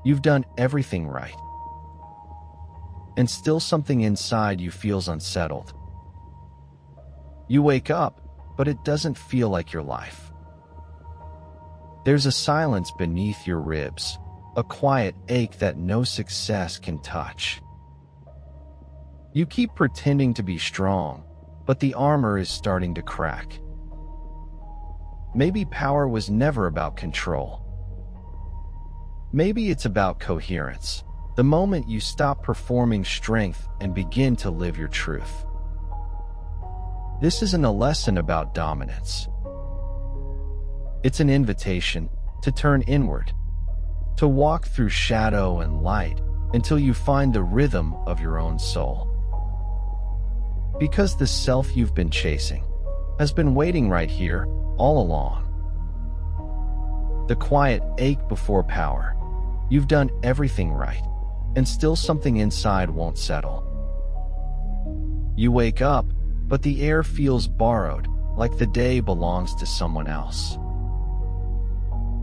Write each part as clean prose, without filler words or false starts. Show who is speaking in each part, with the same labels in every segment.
Speaker 1: You've done everything right. And still something inside you feels unsettled. You wake up, but it doesn't feel like your life. There's a silence beneath your ribs, a quiet ache that no success can touch. You keep pretending to be strong, but the armor is starting to crack. Maybe power was never about control. Maybe it's about coherence, the moment you stop performing strength and begin to live your truth. This isn't a lesson about dominance. It's an invitation to turn inward, to walk through shadow and light until you find the rhythm of your own soul. Because the self you've been chasing has been waiting right here all along. The quiet ache before power. You've done everything right, and still something inside won't settle. You wake up, but the air feels borrowed, like the day belongs to someone else.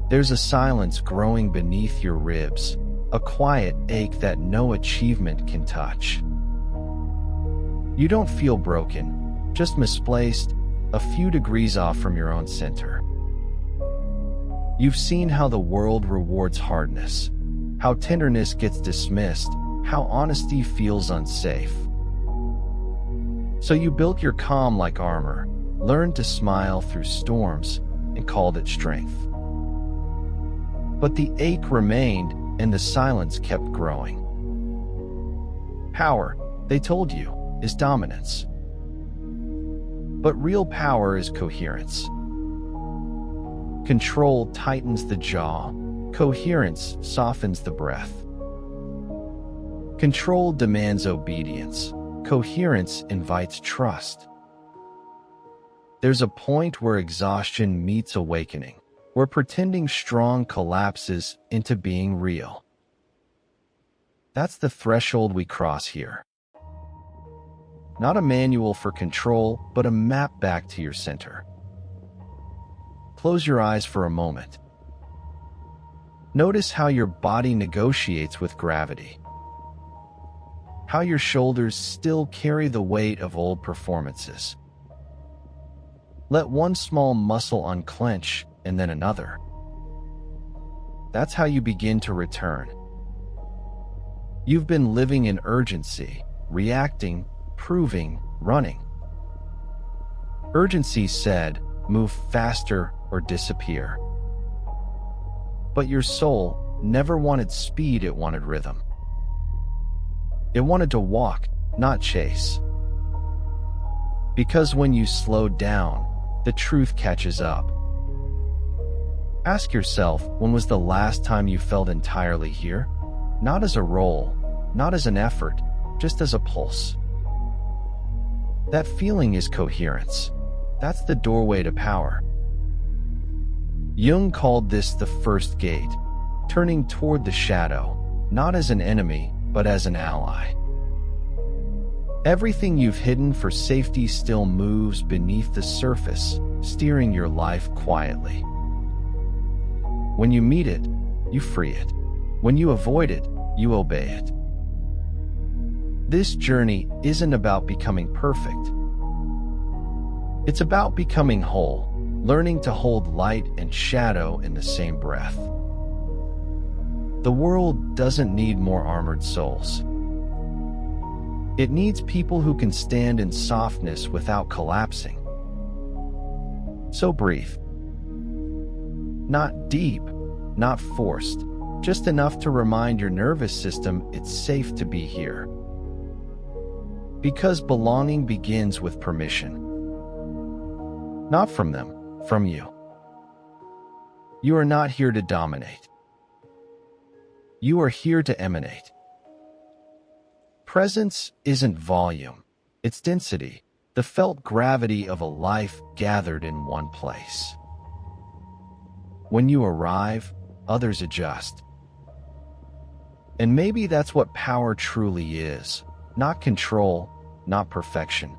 Speaker 1: There's a silence growing beneath your ribs, a quiet ache that no achievement can touch. You don't feel broken, just misplaced, a few degrees off from your own center. You've seen how the world rewards hardness, how tenderness gets dismissed, how honesty feels unsafe. So you built your calm like armor, learned to smile through storms, and called it strength. But the ache remained, and the silence kept growing. Power, they told you, is dominance. But real power is coherence. Control tightens the jaw. Coherence softens the breath. Control demands obedience. Coherence invites trust. There's a point where exhaustion meets awakening, where pretending strong collapses into being real. That's the threshold we cross here. Not a manual for control, but a map back to your center. Close your eyes for a moment. Notice how your body negotiates with gravity. How your shoulders still carry the weight of old performances. Let one small muscle unclench and then another. That's how you begin to return. You've been living in urgency, reacting, proving, running. Urgency said, move faster or disappear. But your soul never wanted speed, it wanted rhythm. It wanted to walk, not chase. Because when you slow down, the truth catches up. Ask yourself, when was the last time you felt entirely here? Not as a role, not as an effort, just as a pulse. That feeling is coherence. That's the doorway to power. Jung called this the first gate, turning toward the shadow, not as an enemy, but as an ally. Everything you've hidden for safety still moves beneath the surface, steering your life quietly. When you meet it, you free it. When you avoid it, you obey it. This journey isn't about becoming perfect. It's about becoming whole, learning to hold light and shadow in the same breath. The world doesn't need more armored souls. It needs people who can stand in softness without collapsing. So breathe. Not deep, not forced, just enough to remind your nervous system it's safe to be here. Because belonging begins with permission. Not from them, from you. You are not here to dominate. You are here to emanate. Presence isn't volume, it's density, the felt gravity of a life gathered in one place. When you arrive, others adjust. And maybe that's what power truly is, not control, not perfection,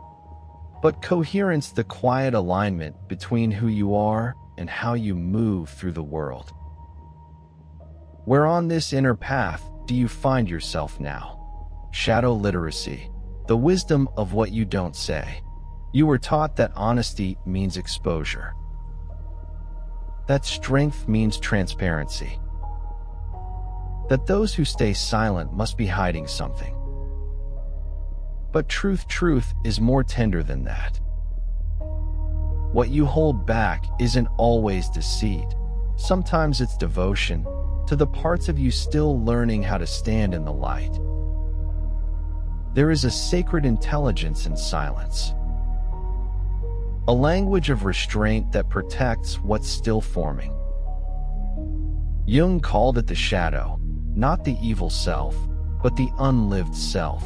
Speaker 1: but coherence, the quiet alignment between who you are and how you move through the world. Where on this inner path do you find yourself now? Shadow literacy, the wisdom of what you don't say. You were taught that honesty means exposure, that strength means transparency, that those who stay silent must be hiding something. But truth is more tender than that. What you hold back isn't always deceit. Sometimes it's devotion to the parts of you still learning how to stand in the light. There is a sacred intelligence in silence, a language of restraint that protects what's still forming. Jung called it the shadow, not the evil self, but the unlived self.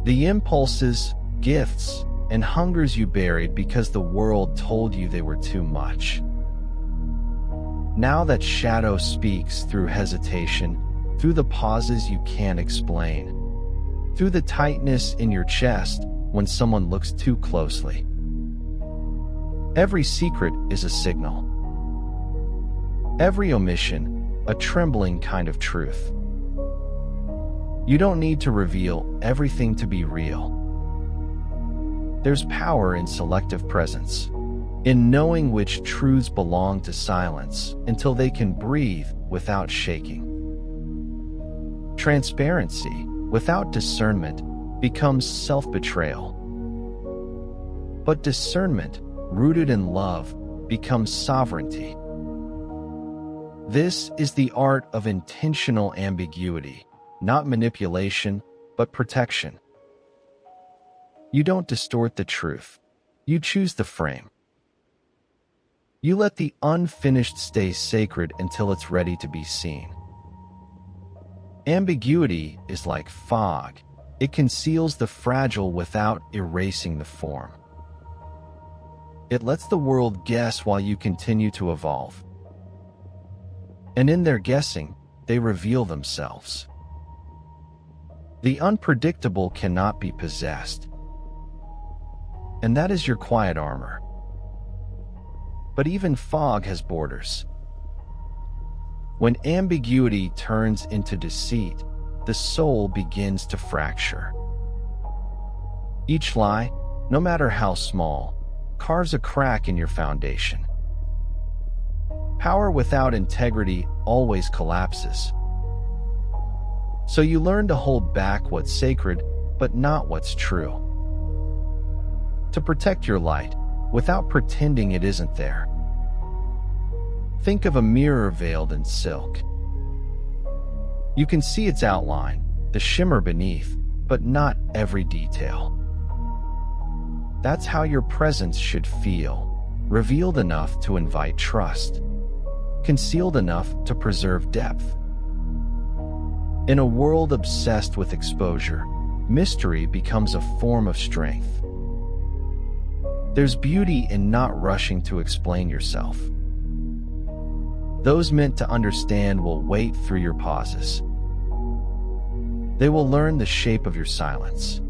Speaker 1: The impulses, gifts, and hungers you buried because the world told you they were too much. Now that shadow speaks through hesitation, through the pauses you can't explain, through the tightness in your chest when someone looks too closely. Every secret is a signal. Every omission, a trembling kind of truth. You don't need to reveal everything to be real. There's power in selective presence, in knowing which truths belong to silence until they can breathe without shaking. Transparency, without discernment, becomes self-betrayal. But discernment, rooted in love, becomes sovereignty. This is the art of intentional ambiguity, not manipulation, but protection. You don't distort the truth. You choose the frame. You let the unfinished stay sacred until it's ready to be seen. Ambiguity is like fog. It conceals the fragile without erasing the form. It lets the world guess while you continue to evolve. And in their guessing, they reveal themselves. The unpredictable cannot be possessed. And that is your quiet armor. But even fog has borders. When ambiguity turns into deceit, the soul begins to fracture. Each lie, no matter how small, carves a crack in your foundation. Power without integrity always collapses. So you learn to hold back what's sacred, but not what's true. To protect your light, without pretending it isn't there. Think of a mirror veiled in silk. You can see its outline, the shimmer beneath, but not every detail. That's how your presence should feel, revealed enough to invite trust, concealed enough to preserve depth. In a world obsessed with exposure, mystery becomes a form of strength. There's beauty in not rushing to explain yourself. Those meant to understand will wait through your pauses. They will learn the shape of your silence.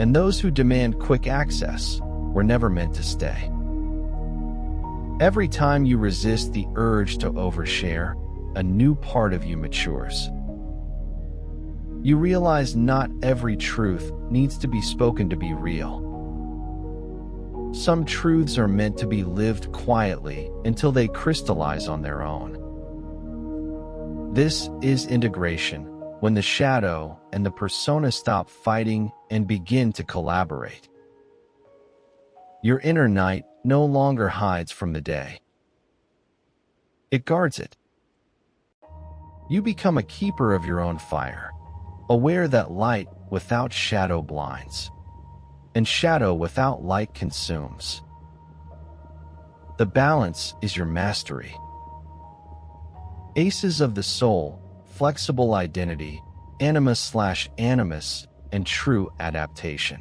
Speaker 1: And those who demand quick access were never meant to stay. Every time you resist the urge to overshare, a new part of you matures. You realize not every truth needs to be spoken to be real. Some truths are meant to be lived quietly until they crystallize on their own. This is integration, when the shadow and the persona stop fighting and begin to collaborate. Your inner night no longer hides from the day. It guards it. You become a keeper of your own fire, aware that light without shadow blinds, and shadow without light consumes. The balance is your mastery. Aces of the soul, flexible identity, animus/animus, and true adaptation.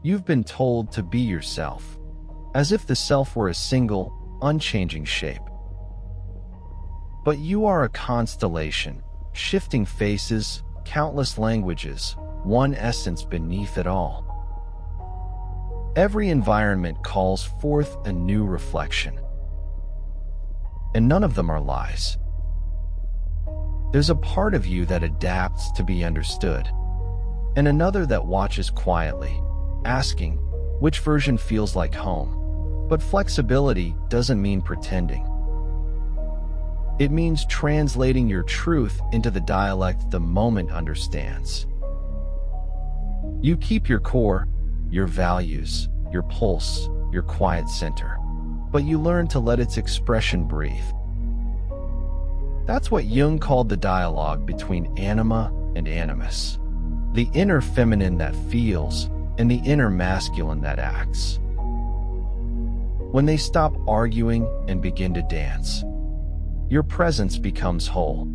Speaker 1: You've been told to be yourself, as if the self were a single, unchanging shape. But you are a constellation, shifting faces, countless languages, one essence beneath it all. Every environment calls forth a new reflection. And none of them are lies. There's a part of you that adapts to be understood, and another that watches quietly, asking, which version feels like home? But flexibility doesn't mean pretending. It means translating your truth into the dialect the moment understands. You keep your core, your values, your pulse, your quiet center, but you learn to let its expression breathe. That's what Jung called the dialogue between anima and animus, the inner feminine that feels and the inner masculine that acts. When they stop arguing and begin to dance, your presence becomes whole.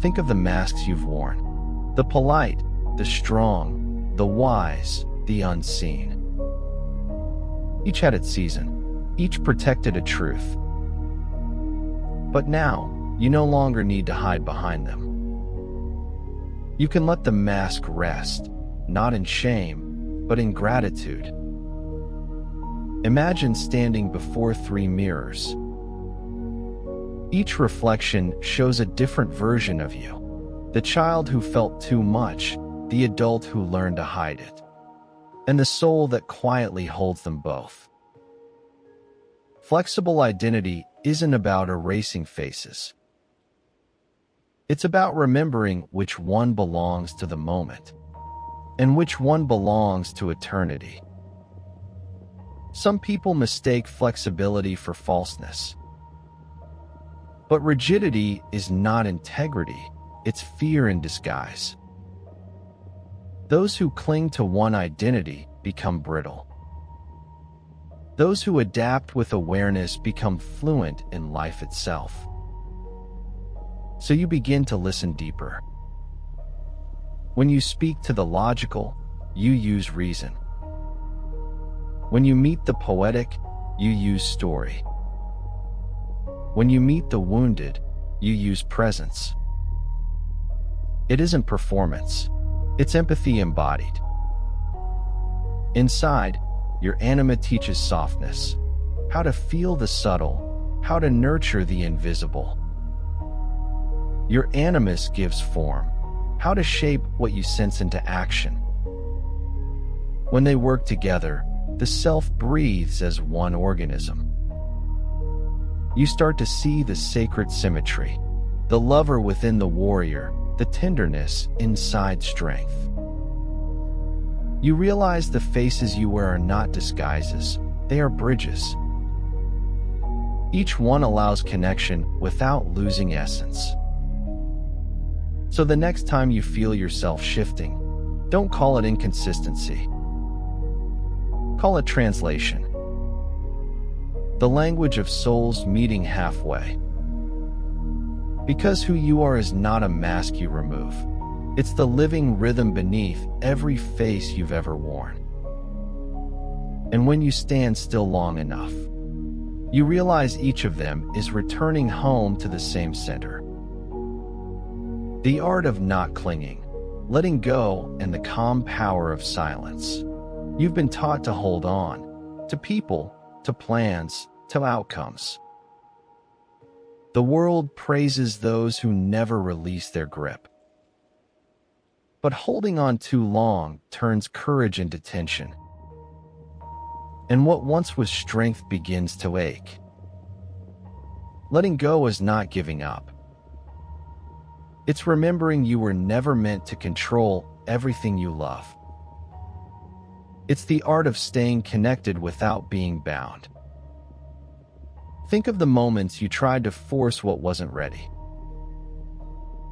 Speaker 1: Think of the masks you've worn: the polite, the strong, the wise, the unseen. Each had its season, each protected a truth. But now, you no longer need to hide behind them. You can let the mask rest, not in shame, but in gratitude. Imagine standing before 3 mirrors. Each reflection shows a different version of you: the child who felt too much, the adult who learned to hide it, and the soul that quietly holds them both. Flexible identity isn't about erasing faces. It's about remembering which one belongs to the moment and which one belongs to eternity. Some people mistake flexibility for falseness. But rigidity is not integrity, it's fear in disguise. Those who cling to one identity become brittle. Those who adapt with awareness become fluent in life itself. So you begin to listen deeper. When you speak to the logical, you use reason. When you meet the poetic, you use story. When you meet the wounded, you use presence. It isn't performance, it's empathy embodied. Inside, your anima teaches softness, how to feel the subtle, how to nurture the invisible. Your animus gives form, how to shape what you sense into action. When they work together, the self breathes as one organism. You start to see the sacred symmetry, the lover within the warrior, the tenderness inside strength. You realize the faces you wear are not disguises, they are bridges. Each one allows connection without losing essence. So the next time you feel yourself shifting, don't call it inconsistency. Call it translation. The language of souls meeting halfway. Because who you are is not a mask you remove. It's the living rhythm beneath every face you've ever worn. And when you stand still long enough, you realize each of them is returning home to the same center. The art of not clinging, letting go, and the calm power of silence. You've been taught to hold on, to people, to plans, to outcomes. The world praises those who never release their grip. But holding on too long turns courage into tension. And what once was strength begins to ache. Letting go is not giving up. It's remembering you were never meant to control everything you love. It's the art of staying connected without being bound. Think of the moments you tried to force what wasn't ready.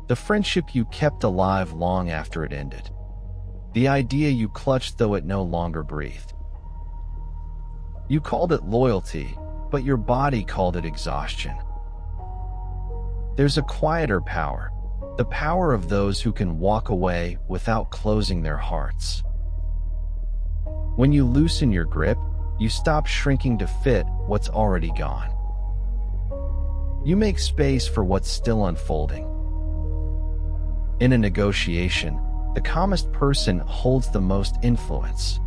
Speaker 1: The friendship you kept alive long after it ended. The idea you clutched though it no longer breathed. You called it loyalty, but your body called it exhaustion. There's a quieter power, the power of those who can walk away without closing their hearts. When you loosen your grip, you stop shrinking to fit what's already gone. You make space for what's still unfolding. In a negotiation, the calmest person holds the most influence.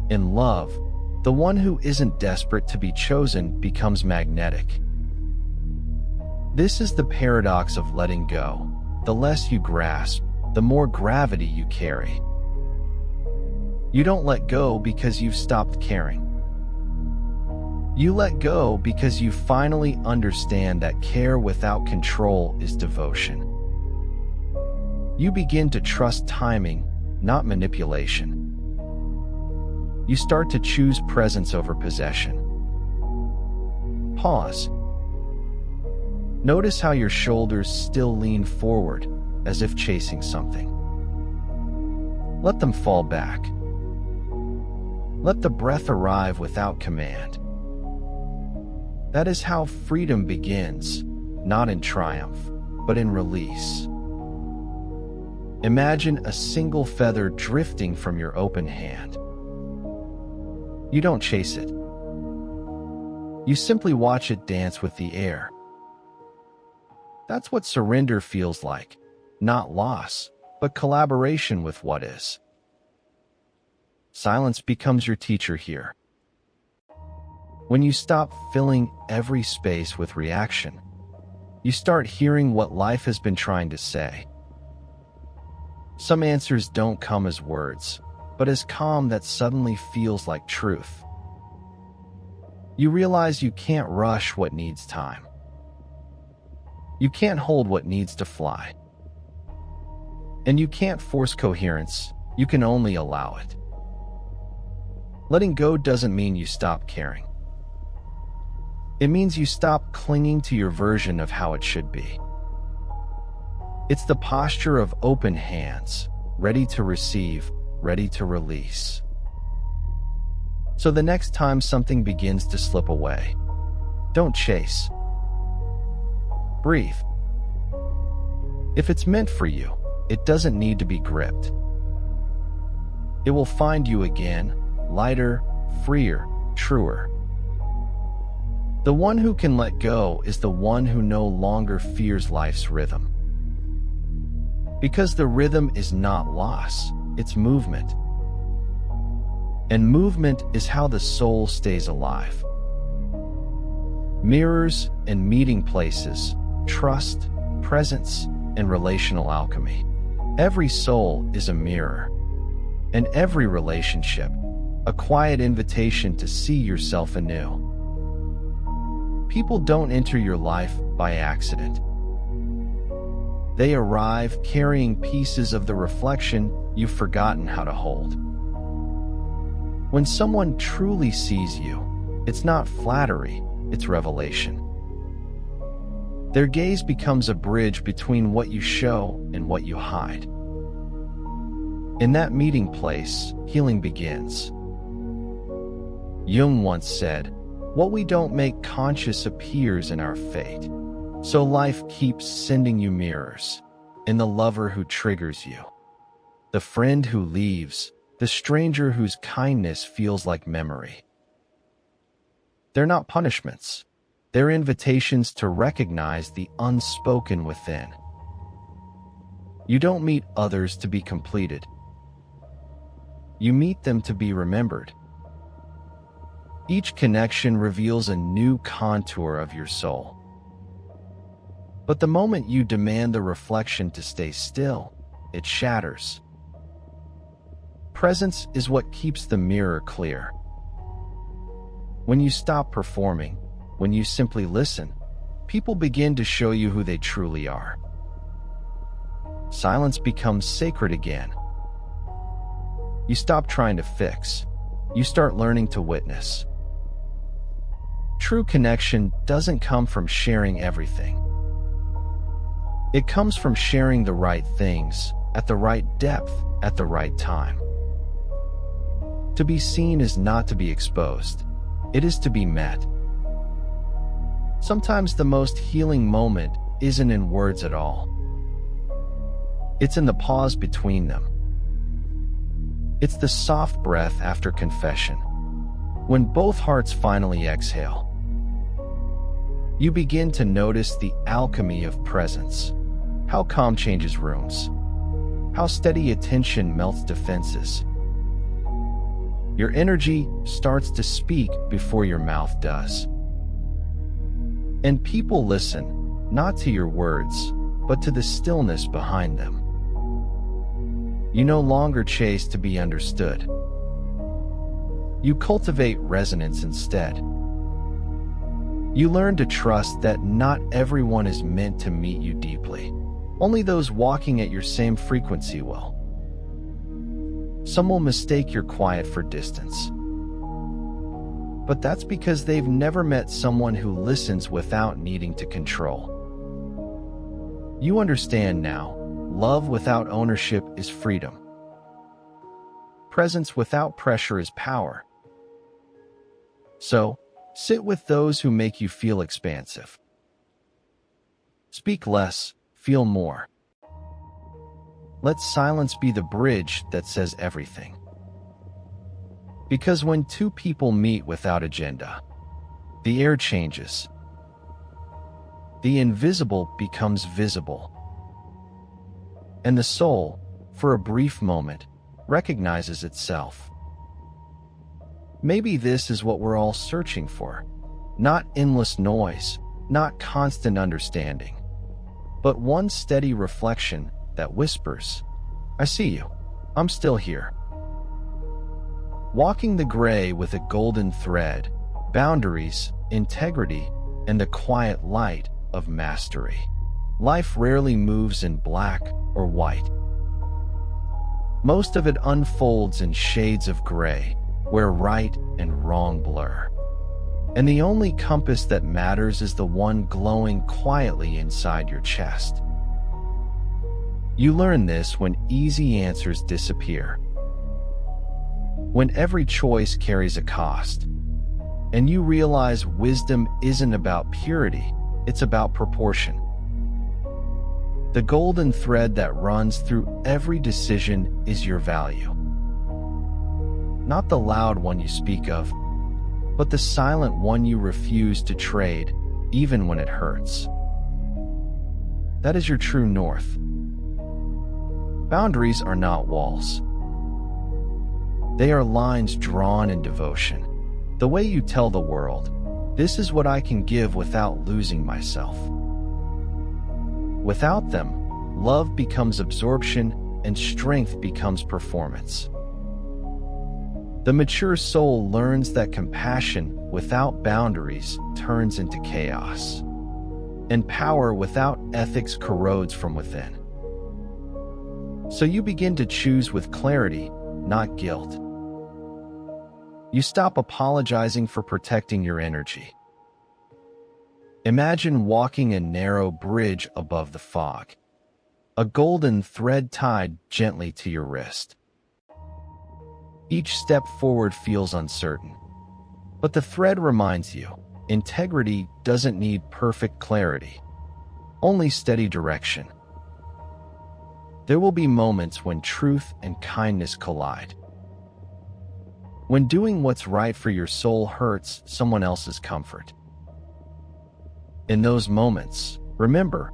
Speaker 1: In love, the one who isn't desperate to be chosen becomes magnetic. This is the paradox of letting go. The less you grasp, the more gravity you carry. You don't let go because you've stopped caring. You let go because you finally understand that care without control is devotion. You begin to trust timing, not manipulation. You start to choose presence over possession. Pause. Notice how your shoulders still lean forward, as if chasing something. Let them fall back. Let the breath arrive without command. That is how freedom begins, not in triumph, but in release. Imagine a single feather drifting from your open hand. You don't chase it. You simply watch it dance with the air. That's what surrender feels like. Not loss, but collaboration with what is. Silence becomes your teacher here. When you stop filling every space with reaction, you start hearing what life has been trying to say. Some answers don't come as words, but as calm that suddenly feels like truth. You realize you can't rush what needs time. You can't hold what needs to fly. And you can't force coherence, you can only allow it. Letting go doesn't mean you stop caring. It means you stop clinging to your version of how it should be. It's the posture of open hands, ready to receive, ready to release. So the next time something begins to slip away, don't chase. Breathe. If it's meant for you, it doesn't need to be gripped. It will find you again, lighter, freer, truer. The one who can let go is the one who no longer fears life's rhythm. Because the rhythm is not loss, it's movement. And movement is how the soul stays alive. Mirrors and meeting places, trust, presence, and relational alchemy. Every soul is a mirror, and every relationship, a quiet invitation to see yourself anew. People don't enter your life by accident. They arrive carrying pieces of the reflection you've forgotten how to hold. When someone truly sees you, it's not flattery, it's revelation. Their gaze becomes a bridge between what you show and what you hide. In that meeting place, healing begins. Jung once said, "What we don't make conscious appears in our fate." So life keeps sending you mirrors, in the lover who triggers you, the friend who leaves, the stranger whose kindness feels like memory. They're not punishments. They're invitations to recognize the unspoken within. You don't meet others to be completed. You meet them to be remembered. Each connection reveals a new contour of your soul. But the moment you demand the reflection to stay still, it shatters. Presence is what keeps the mirror clear. When you stop performing, when you simply listen, people begin to show you who they truly are. Silence becomes sacred again. You stop trying to fix. You start learning to witness. True connection doesn't come from sharing everything. It comes from sharing the right things, at the right depth, at the right time. To be seen is not to be exposed. It is to be met. Sometimes the most healing moment isn't in words at all. It's in the pause between them. It's the soft breath after confession. When both hearts finally exhale, you begin to notice the alchemy of presence. How calm changes rooms. How steady attention melts defenses. Your energy starts to speak before your mouth does. And people listen, not to your words, but to the stillness behind them. You no longer chase to be understood. You cultivate resonance instead. You learn to trust that not everyone is meant to meet you deeply. Only those walking at your same frequency will. Some will mistake your quiet for distance. But that's because they've never met someone who listens without needing to control. You understand now, love without ownership is freedom. Presence without pressure is power. So, sit with those who make you feel expansive. Speak less, feel more. Let silence be the bridge that says everything. Because when two people meet without agenda, the air changes. The invisible becomes visible. And the soul, for a brief moment, recognizes itself. Maybe this is what we're all searching for. Not endless noise, not constant understanding, but one steady reflection that whispers, "I see you. I'm still here." Walking the gray with a golden thread, boundaries, integrity, and the quiet light of mastery. Life rarely moves in black or white. Most of it unfolds in shades of gray, where right and wrong blur. And the only compass that matters is the one glowing quietly inside your chest. You learn this when easy answers disappear. When every choice carries a cost, and you realize wisdom isn't about purity, it's about proportion. The golden thread that runs through every decision is your value. Not the loud one you speak of, but the silent one you refuse to trade, even when it hurts. That is your true north. Boundaries are not walls. They are lines drawn in devotion. The way you tell the world, "This is what I can give without losing myself." Without them, love becomes absorption and strength becomes performance. The mature soul learns that compassion without boundaries turns into chaos, and power without ethics corrodes from within. So you begin to choose with clarity, not guilt. You stop apologizing for protecting your energy. Imagine walking a narrow bridge above the fog, a golden thread tied gently to your wrist. Each step forward feels uncertain, but the thread reminds you, integrity doesn't need perfect clarity, only steady direction. There will be moments when truth and kindness collide. When doing what's right for your soul hurts someone else's comfort. In those moments, remember,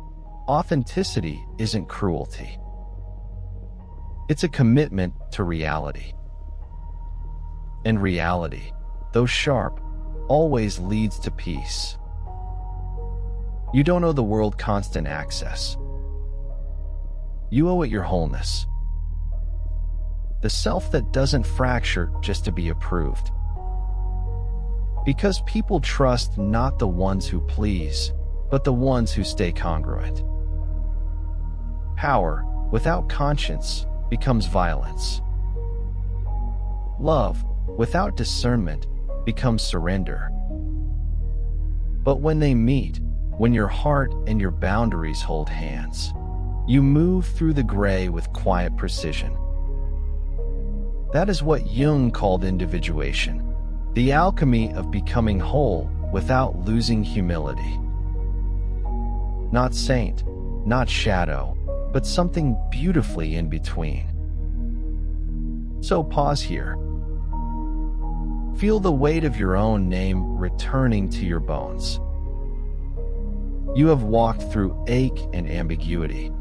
Speaker 1: authenticity isn't cruelty. It's a commitment to reality. And reality, though sharp, always leads to peace. You don't owe the world constant access. You owe it your wholeness. The self that doesn't fracture just to be approved. Because people trust not the ones who please, but the ones who stay congruent. Power, without conscience, becomes violence. Love, without discernment, becomes surrender. But when they meet, when your heart and your boundaries hold hands, you move through the gray with quiet precision. That is what Jung called individuation, the alchemy of becoming whole without losing humility. Not saint, not shadow, but something beautifully in between. So pause here. Feel the weight of your own name returning to your bones. You have walked through ache and ambiguity,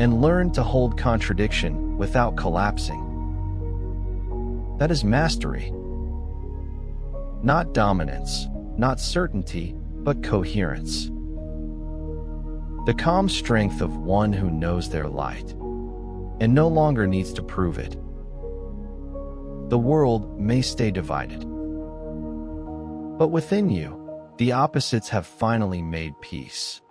Speaker 1: and learned to hold contradiction without collapsing. That is mastery. Not dominance, not certainty, but coherence. the calm strength of one who knows their light and no longer needs to prove it. The world may stay divided, but within you, the opposites have finally made peace.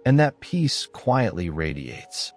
Speaker 1: And that peace quietly radiates.